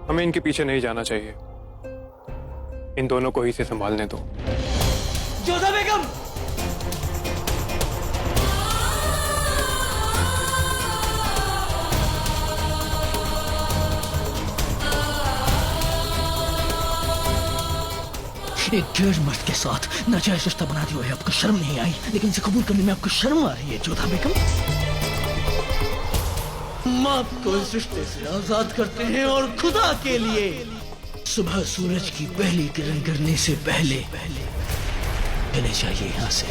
हमें इनके पीछे नहीं जाना चाहिए। इन दोनों को ही से संभालने दो। जोधा बेगम! एक गैर मर्द के साथ नाजायज रिश्ता बना दिया है, आपको शर्म नहीं आई? लेकिन इसे कबूल करने में आपको शर्म आ रही है जोधा बेगम? हम आपको इस रिश्ते से आजाद करते हैं और खुदा के लिए सुबह सूरज की पहली किरण गिरने से पहले चले जाइए यहाँ से।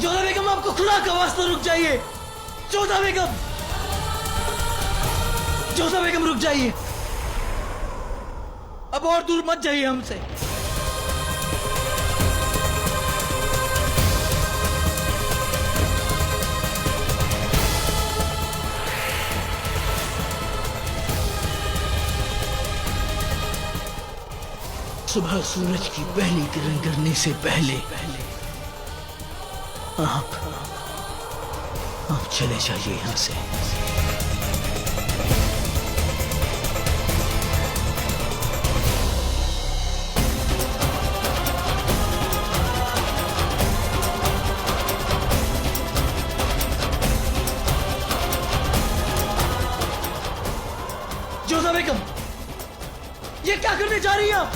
जोधा बेगम, आपको खुदा का वास्ता रुक जाइए। जोधा बेगम, जोधा बेगम रुक जाइए, अब और दूर मत जाइए हमसे। सुबह सूरज की पहली किरण गिरने से पहले आप चले जाइए यहां से। जोधा बेगम, ये क्या करने जा रही हैं आप?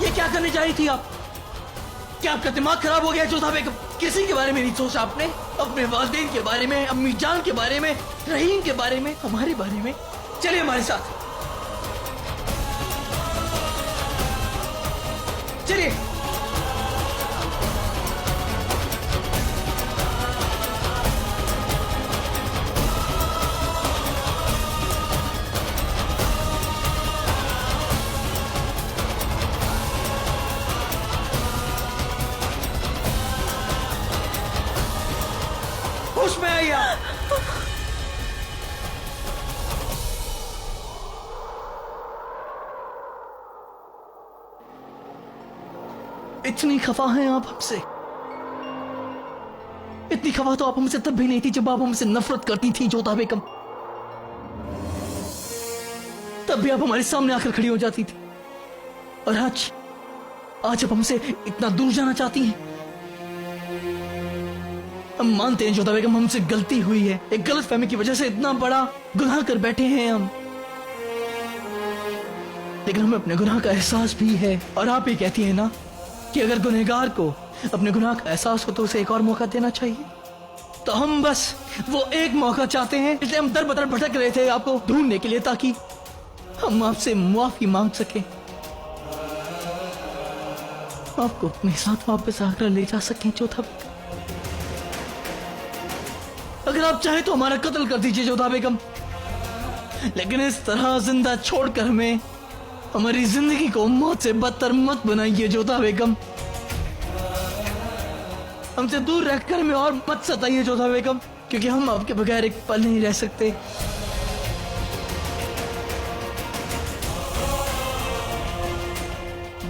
ये क्या करने जा रही थी आप? क्या आपका दिमाग खराब हो गया जोधा बेगम? किसी के बारे में नहीं सोचा आपने? अपने वालिदैन के बारे में, अम्मी जान के बारे में, रहीम के बारे में, हमारे बारे में? चलिए हमारे साथ, चलिए। होश में आइए आप। इतनी खफा हैं आप हमसे? इतनी खफा तो आप हमसे तब भी नहीं थी जब आप हमसे नफरत करती थी जोधा बेगम। तब भी आप हमारे सामने आकर खड़ी हो जाती थी, और आज आप हमसे इतना दूर जाना चाहती हैं। हम मानते हैं जोधा बेगम, हमसे गलती हुई है। एक गलतफहमी की वजह से इतना बड़ा गुनाह कर बैठे हैं हम, लेकिन हमें अपने गुनाह का एहसास भी है। और आप ही कहती हैं ना कि अगर गुनहगार को अपने गुनाह का एहसास हो तो उसे एक और मौका देना चाहिए। तो हम बस वो एक मौका चाहते हैं, इसलिए हम दर बदर भटक रहे थे आपको ढूंढने के लिए, ताकि हम आपसे मुआफी मांग सके, आपको अपने साथ वापस आकर ले जा सकें जोधा बेगम। अगर आप चाहे तो हमारा कत्ल कर दीजिए जोधा बेगम, लेकिन इस तरह जिंदा छोड़कर हमें, हमारी जिंदगी को मौत से बदतर मत बनाइए जोधा बेगम। हमसे दूर रहकर हमें और मत सताइए जोधा बेगम, क्योंकि हम आपके बगैर एक पल नहीं रह सकते।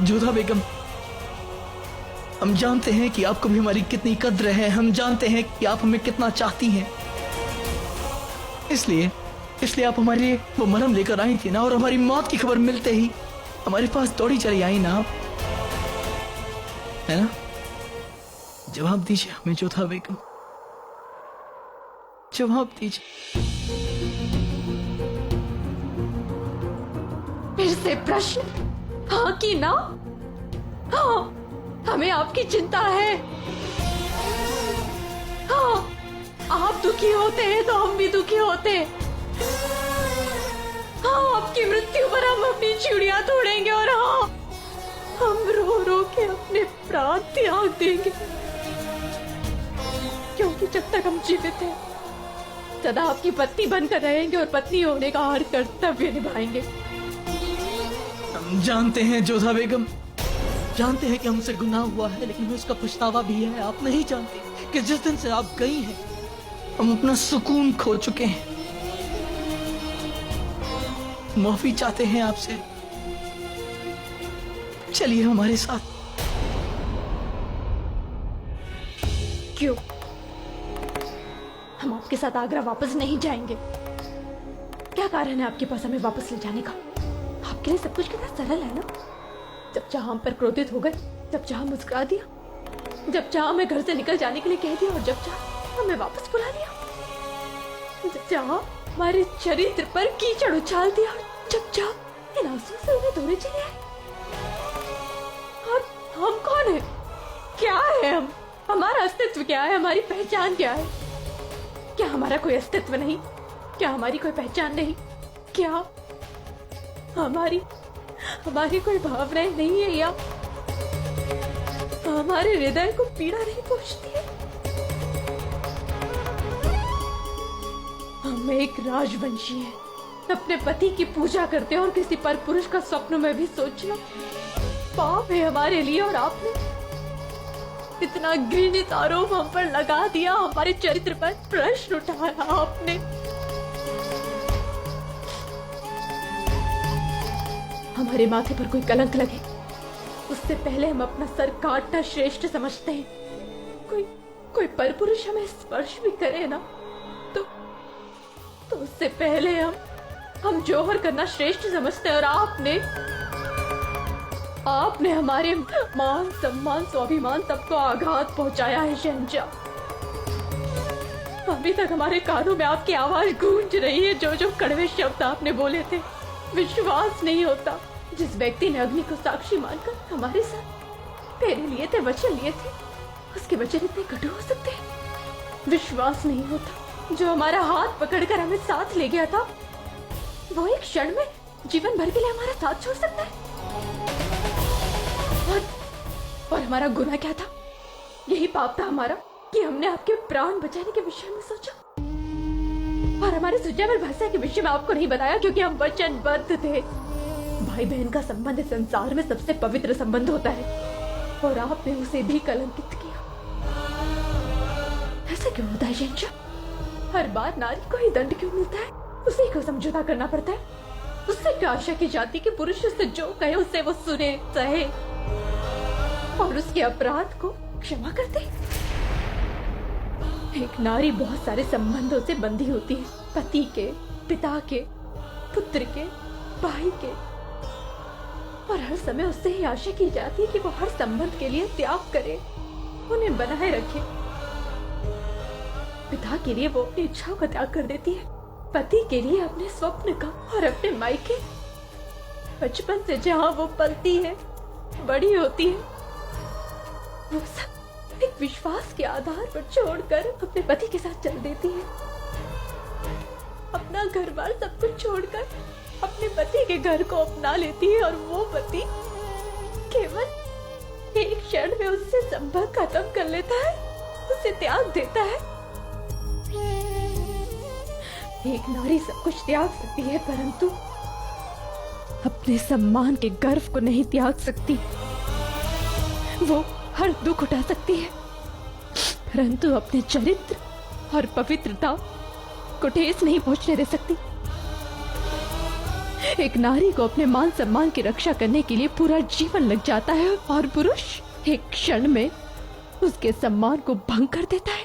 जोधा बेगम, हम जानते हैं कि आपको भी हमारी कितनी कद्र है, हम जानते हैं कि आप हमें कितना चाहती हैं। इसलिए आप हमारे लिए वो मरहम लेकर आई थी ना, और हमारी मौत की खबर मिलते ही हमारे पास दौड़ी चली आई ना आप, है ना? जवाब दीजिए हमें जोधा बेगम, जवाब दीजिए। फिर से प्रश्न, हाँ कि ना? हाँ, हमें आपकी चिंता है। हाँ, आप दुखी होते हैं तो हम भी दुखी होते हैं। हाँ, आपकी मृत्यु पर हम अपनी चूड़ियां तोड़ेंगे, और हाँ, हम रो रो के अपने प्राण त्याग देंगे, क्योंकि जब तक हम जीवित हैं सदा आपकी पत्नी बनकर रहेंगे और पत्नी होने का हर कर्तव्य निभाएंगे। हम जानते हैं जोधा बेगम, जानते हैं कि हमसे गुनाह हुआ है, लेकिन उसका पछतावा भी है। आप नहीं जानते कि जिस दिन से आप गई हैं हम अपना सुकून खो चुके हैं। माफी चाहते हैं आपसे, चलिए हमारे साथ। क्यों? हम आपके साथ आगरा वापस नहीं जाएंगे। क्या कारण है आपके पास हमें वापस ले जाने का? आपके लिए सब कुछ कितना सरल है ना। जब चाहा हम पर क्रोधित हो गए, जब चाहा मुस्कुरा दिया, जब चाहा हमें घर से निकल जाने के लिए कह दिया और जब चाहा हमें वापस बुला लिया, जब चाहा हमारे चरित्र पर कीचड़ उछाल दिया और जब चाहा इन आंसुओं से उन्हें धोने चले आए। और हम कौन है? क्या है हम? हमारा अस्तित्व क्या है? हमारी पहचान क्या है? क्या हमारा कोई अस्तित्व नहीं? क्या हमारी कोई पहचान नहीं? क्या हमारी कोई भावनाएं नहीं है या हमारे हृदय को पीड़ा नहीं पहुंचती है? हम एक राजवंशी हैं, अपने पति की पूजा करते हैं और किसी पर पुरुष का स्वप्न में भी सोचना पाप है हमारे लिए। और आपने इतना घृणित आरोप हम पर लगा दिया, हमारे चरित्र पर प्रश्न उठाया आपने। हमारे माथे पर कोई कलंक लगे उससे पहले हम अपना सर काटना श्रेष्ठ समझते हैं। कोई परपुरुष हमें स्पर्श भी करे ना तो उससे पहले हम जौहर करना श्रेष्ठ समझते हैं। और आपने हमारे मान सम्मान स्वाभिमान सबको आघात पहुंचाया है शहंशाह। अभी तक हमारे कानों में आपकी आवाज गूंज रही है। जो कड़वे शब्द आपने बोले थे, विश्वास नहीं होता। जिस व्यक्ति ने अग्नि को साक्षी मानकर हमारे साथ फेरे लिए थे, वचन लिए थे, उसके वचन इतने कटु हो सकते हैं? विश्वास नहीं होता। जो हमारा हाथ पकड़कर हमें साथ ले गया था, वो एक क्षण में जीवन भर के लिए हमारा साथ छोड़ सकता है? और हमारा गुनाह क्या था? यही पाप था हमारा कि हमने आपके प्राण बचाने के विषय में सोचा और हमारे सुजावर भाषा के विषय में आपको नहीं बताया, क्योंकि हम वचनबद्ध थे। भाई बहन का संबंध संसार में सबसे पवित्र संबंध होता है और आपने उसे भी कलंकित किया। ऐसा क्यों होता है शहंशाह? हर बार नारी को ही दंड क्यों मिलता है? उसी को समझौता करना पड़ता है? उससे क्या आशा की जाती कि पुरुष उससे जो कहे उसे वो सुने, सहे और उसके अपराध को क्षमा कर दे? एक नारी बहुत सारे संबंधों से बंधी होती है, पति के, पिता के, पुत्र के, भाई के, और हर समय उससे ही आशा की जाती है कि वो हर संबंध के लिए त्याग करे, उन्हें बनाए रखे। पिता के लिए वो अपनी इच्छाओं का त्याग कर देती है, पति के लिए अपने स्वप्न का और अपने मायके, बचपन से जहाँ वो पलती है, बड़ी होती है, वो सब एक विश्वास के आधार पर छोड़कर अपने पति के साथ चल देती है। अपना घर बार सब कुछ छोड़कर अपने पति के घर को अपना लेती है और वो पति केवल एक क्षण में उससे संपर्क खत्म कर लेता है, उसे त्याग देता है। एक नारी सब कुछ त्याग सकती है, परंतु अपने सम्मान के गर्व को नहीं त्याग सकती। वो हर दुख उठा सकती है, परंतु अपने चरित्र और पवित्रता को ठेस नहीं पहुंचने दे सकती। एक नारी को अपने मान सम्मान की रक्षा करने के लिए पूरा जीवन लग जाता है और पुरुष एक क्षण में उसके सम्मान को भंग कर देता है।